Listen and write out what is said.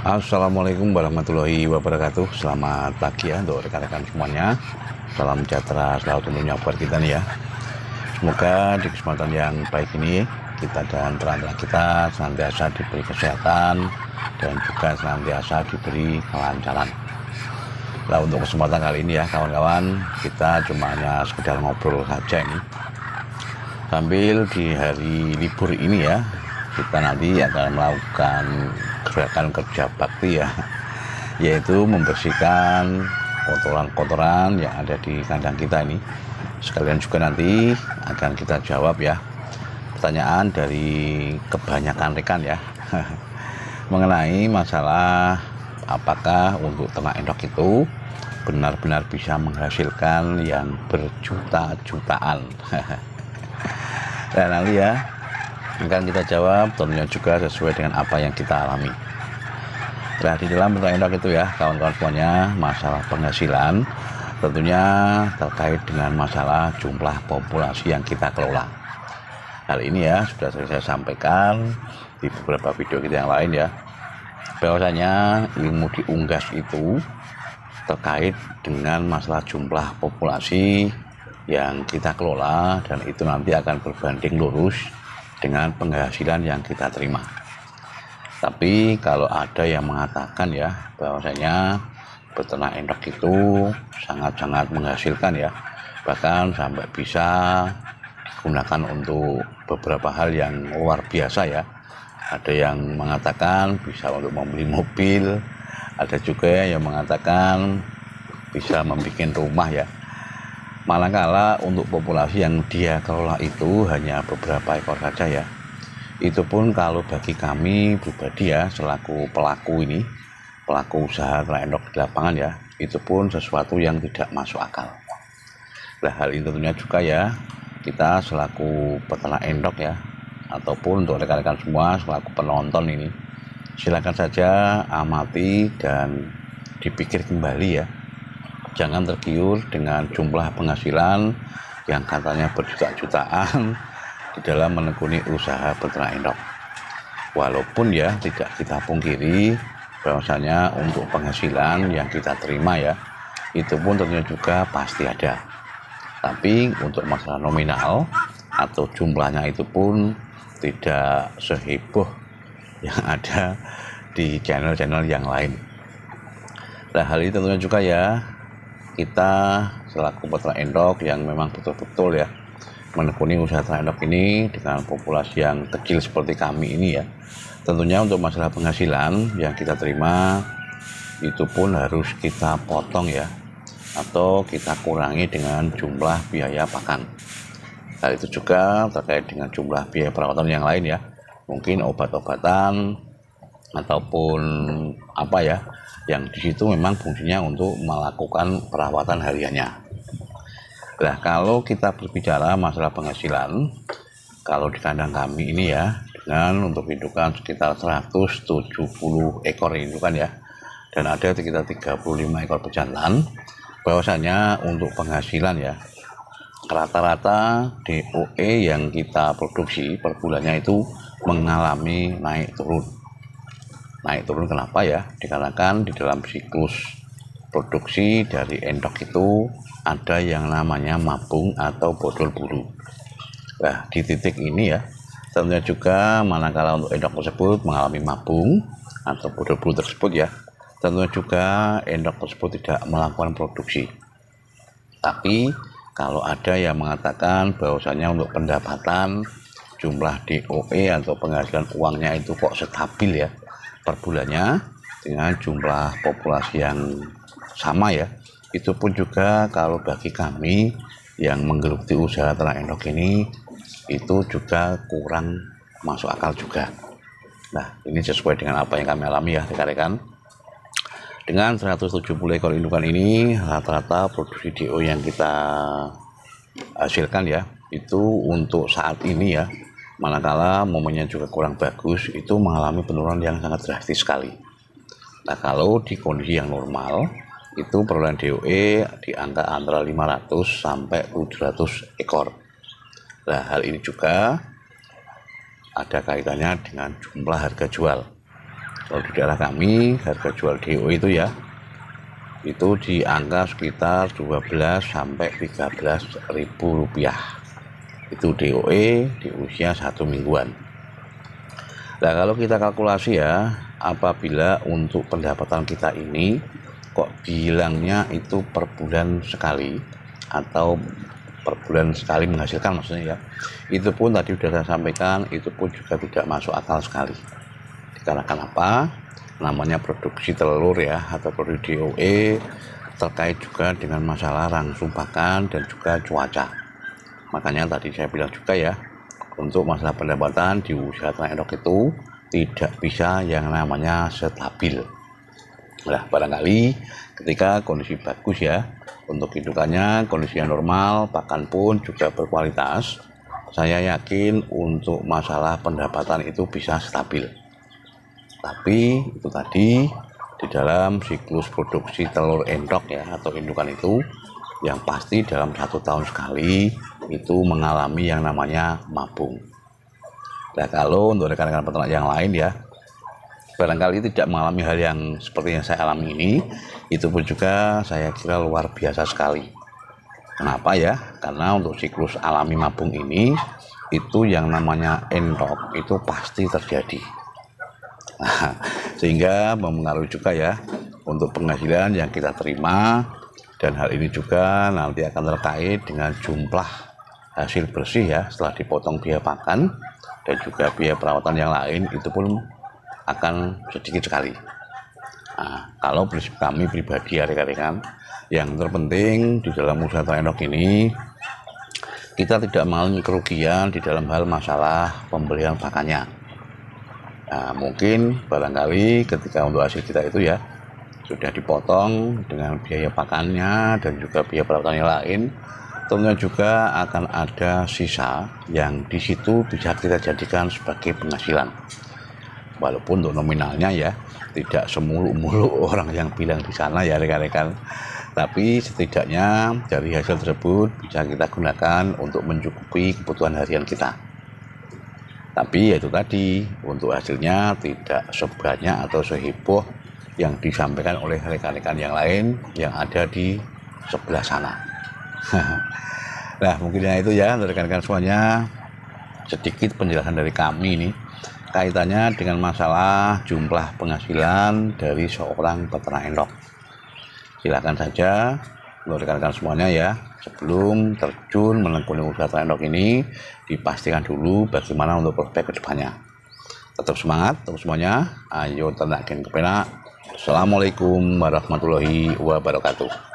Assalamualaikum warahmatullahi wabarakatuh. Selamat pagi ya untuk rekan-rekan semuanya. Salam sejahtera selalu tentunya buat kita nih ya. Semoga di kesempatan yang baik ini kita dan teman-teman kita senantiasa diberi kesehatan dan juga senantiasa diberi kelancaran. Nah, untuk kesempatan kali ini ya kawan-kawan, kita cuma hanya sekedar ngobrol saja ini. Sambil di hari libur ini ya, kita nanti akan melakukan gerakan kerja bakti ya, yaitu membersihkan kotoran-kotoran yang ada di kandang kita ini. Sekalian juga nanti akan kita jawab ya pertanyaan dari kebanyakan rekan ya mengenai masalah apakah untuk ternak endok itu benar-benar bisa menghasilkan yang berjuta-jutaan. Dan nanti ya akan kita jawab tentunya juga sesuai dengan apa yang kita alami. Nah, di dalam ternak endok itu ya kawan-kawan semuanya, masalah penghasilan tentunya terkait dengan masalah jumlah populasi yang kita kelola. Hal ini ya sudah saya sampaikan di beberapa video kita yang lain ya, bahwasanya ilmu di unggas itu terkait dengan masalah jumlah populasi yang kita kelola, dan itu nanti akan berbanding lurus dengan penghasilan yang kita terima. Tapi kalau ada yang mengatakan ya bahwasanya beternak endok itu sangat-sangat menghasilkan ya, bahkan sampai bisa digunakan untuk beberapa hal yang luar biasa ya. Ada yang mengatakan bisa untuk membeli mobil, ada juga yang mengatakan bisa membuat rumah ya. Manakala untuk populasi yang dia kelola itu hanya beberapa ekor saja ya, itu pun kalau bagi kami pribadi ya selaku pelaku usaha ternak endok di lapangan ya, itu pun sesuatu yang tidak masuk akal. Nah, hal ini tentunya juga ya kita selaku peternak endok ya, ataupun untuk rekan-rekan semua selaku penonton ini, silakan saja amati dan dipikir kembali ya. Jangan tergiur dengan jumlah penghasilan yang katanya berjuta-jutaan di dalam menekuni usaha peternak endok. Walaupun ya tidak kita pungkiri bahwasanya untuk penghasilan yang kita terima ya, itu pun tentunya juga pasti ada. Tapi untuk masalah nominal atau jumlahnya itu pun tidak seheboh yang ada di channel-channel yang lain. Nah, hal ini tentunya juga ya kita selaku peternak endok yang memang betul-betul ya menekuni usaha ternak endok ini dengan populasi yang kecil seperti kami ini ya, tentunya untuk masalah penghasilan yang kita terima itu pun harus kita potong ya, atau kita kurangi dengan jumlah biaya pakan. Hal itu juga terkait dengan jumlah biaya perawatan yang lain ya, mungkin obat-obatan ataupun apa ya, yang di situ memang fungsinya untuk melakukan perawatan hariannya. Nah, kalau kita berbicara masalah penghasilan, kalau di kandang kami ini ya, dengan untuk indukan sekitar 170 ekor indukan ya, dan ada sekitar 35 ekor pejantan, bahwasanya untuk penghasilan ya rata-rata DOE yang kita produksi per bulannya itu mengalami naik turun. Kenapa ya? Dikarenakan di dalam siklus produksi dari endok itu ada yang namanya mabung atau bodol bulu. Nah, di titik ini ya tentunya juga manakala untuk endok tersebut mengalami mabung atau bodol bulu tersebut ya, tentunya juga endok tersebut tidak melakukan produksi. Tapi kalau ada yang mengatakan bahwasanya untuk pendapatan jumlah DOE atau penghasilan uangnya itu kok stabil ya per bulannya dengan jumlah populasi yang sama ya, itu pun juga kalau bagi kami yang menggeluti usaha ternak endok ini itu juga kurang masuk akal juga. Nah, ini sesuai dengan apa yang kami alami ya rekan-rekan. Dengan 170 ekor indukan ini, rata-rata produksi DO yang kita hasilkan ya, itu untuk saat ini ya, manakala momennya juga kurang bagus, itu mengalami penurunan yang sangat drastis sekali. Nah, kalau di kondisi yang normal, itu perolehan DOE di angka antara 500 sampai 700 ekor. Nah, hal ini juga ada kaitannya dengan jumlah harga jual. Kalau di daerah kami harga jual DO itu ya itu di angka sekitar 12 sampai 13 ribu rupiah. Itu DOE di usia 1 mingguan. Nah, kalau kita kalkulasi ya, apabila untuk pendapatan kita ini kok bilangnya itu per bulan sekali atau per bulan sekali menghasilkan maksudnya ya, itu pun tadi sudah saya sampaikan, itu pun juga tidak masuk akal sekali. Dikarenakan apa? Namanya produksi telur ya, atau produksi DOE terkait juga dengan masalah langsung pakan dan juga cuaca. Makanya tadi saya bilang juga ya, untuk masalah pendapatan di usaha ternak endok itu tidak bisa yang namanya stabil. Nah, barangkali ketika kondisi bagus ya, untuk hidupannya kondisi yang normal, pakan pun juga berkualitas, saya yakin untuk masalah pendapatan itu bisa stabil. Tapi itu tadi di dalam siklus produksi telur endok ya atau indukan itu yang pasti dalam 1 tahun sekali itu mengalami yang namanya mabung. Nah, kalau untuk rekan-rekan peternak yang lain ya barangkali tidak mengalami hal yang seperti yang saya alami ini, itu pun juga saya kira luar biasa sekali. Kenapa ya? Karena untuk siklus alami mabung ini itu yang namanya endok itu pasti terjadi. Nah, sehingga mempengaruhi juga ya untuk penghasilan yang kita terima, dan hal ini juga nanti akan terkait dengan jumlah hasil bersih ya setelah dipotong biaya pakan dan juga biaya perawatan yang lain, itu pun akan sedikit sekali. Nah, kalau prinsip kami pribadi ya rekan-rekan, yang terpenting di dalam usaha ternak endok ini kita tidak mengalami kerugian di dalam hal masalah pembelian pakannya. Nah, mungkin barangkali ketika untuk hasil kita itu ya sudah dipotong dengan biaya pakannya dan juga biaya perawatan yang lain, tentunya juga akan ada sisa yang di situ bisa kita jadikan sebagai penghasilan. Walaupun untuk nominalnya ya tidak semuluk-muluk orang yang bilang di sana ya rekan-rekan, tapi setidaknya dari hasil tersebut bisa kita gunakan untuk mencukupi kebutuhan harian kita. Tapi yaitu tadi, untuk hasilnya tidak sebanyak atau seheboh yang disampaikan oleh rekan-rekan yang lain yang ada di sebelah sana. Nah, mungkin itu ya rekan-rekan semuanya, sedikit penjelasan dari kami ini kaitannya dengan masalah jumlah penghasilan dari seorang peternak endok. Silakan saja untuk rekan-rekan semuanya ya, sebelum terjun menekuni usaha ternak endok ini, dipastikan dulu bagaimana untuk prospek kedepannya. Tetap semangat untuk semuanya. Ayo ternak kepenak. Assalamualaikum warahmatullahi wabarakatuh.